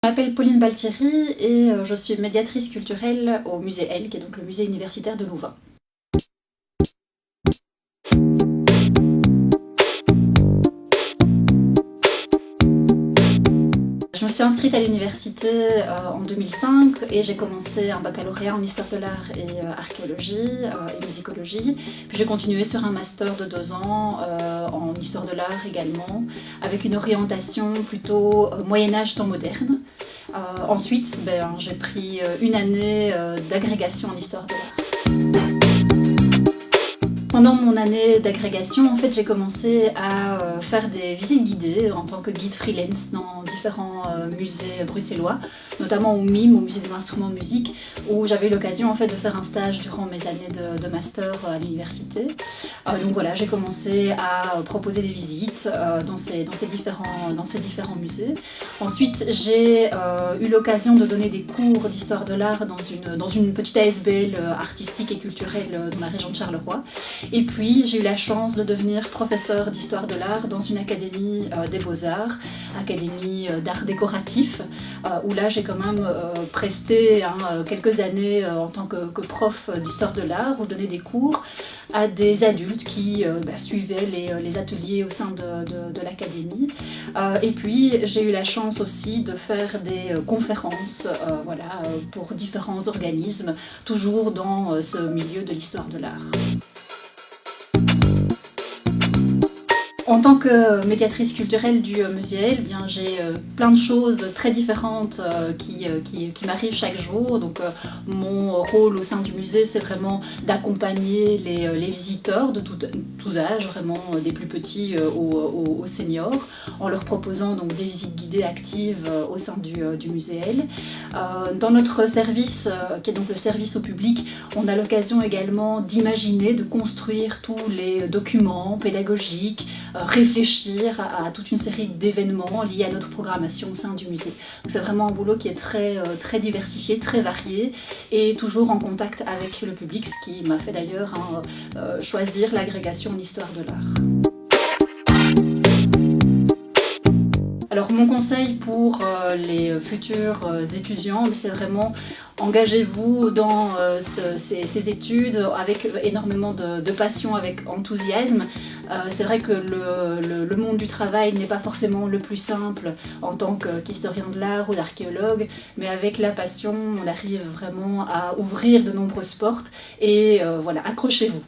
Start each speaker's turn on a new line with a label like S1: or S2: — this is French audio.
S1: Je m'appelle Pauline Baltieri et je suis médiatrice culturelle au musée L, qui est donc le musée universitaire de Louvain. Je me suis inscrite à l'université en 2005 et j'ai commencé un baccalauréat en histoire de l'art et archéologie et musicologie. Puis j'ai continué sur un master de 2 ans en histoire de l'art également, avec une orientation plutôt Moyen-Âge temps moderne. Ensuite, j'ai pris une année d'agrégation en histoire de l'art. Pendant mon année d'agrégation, en fait, j'ai commencé à faire des visites guidées en tant que guide freelance dans différents musées bruxellois, notamment au MIM, au Musée des Instruments de Musique, où j'avais eu l'occasion en fait, de faire un stage durant mes années de master à l'université. Donc voilà, j'ai commencé à proposer des visites dans ces différents musées. Ensuite, j'ai eu l'occasion de donner des cours d'histoire de l'art dans une petite ASBL artistique et culturelle dans la région de Charleroi. Et puis j'ai eu la chance de devenir professeure d'histoire de l'art dans une académie des beaux-arts, académie d'art décoratif, où là j'ai quand même presté quelques années en tant que prof d'histoire de l'art, où donner des cours à des adultes qui suivaient les ateliers au sein de l'académie. Et puis j'ai eu la chance aussi de faire des conférences pour différents organismes, toujours dans ce milieu de l'histoire de l'art. En tant que médiatrice culturelle du musée L, j'ai plein de choses très différentes qui m'arrivent chaque jour. Donc, mon rôle au sein du musée, c'est vraiment d'accompagner les visiteurs de tous âges, vraiment des plus petits aux seniors, en leur proposant donc, des visites guidées actives au sein du musée L. Dans notre service, qui est donc le service au public, on a l'occasion également d'imaginer, de construire tous les documents pédagogiques, réfléchir à toute une série d'événements liés à notre programmation au sein du musée. Donc c'est vraiment un boulot qui est très diversifié, très varié et toujours en contact avec le public, ce qui m'a fait d'ailleurs choisir l'agrégation en histoire de l'art. Alors mon conseil pour les futurs étudiants, c'est vraiment engagez-vous dans ces études avec énormément de passion, avec enthousiasme. C'est vrai que le monde du travail n'est pas forcément le plus simple en tant qu'historien de l'art ou d'archéologue, mais avec la passion, on arrive vraiment à ouvrir de nombreuses portes et voilà, accrochez-vous.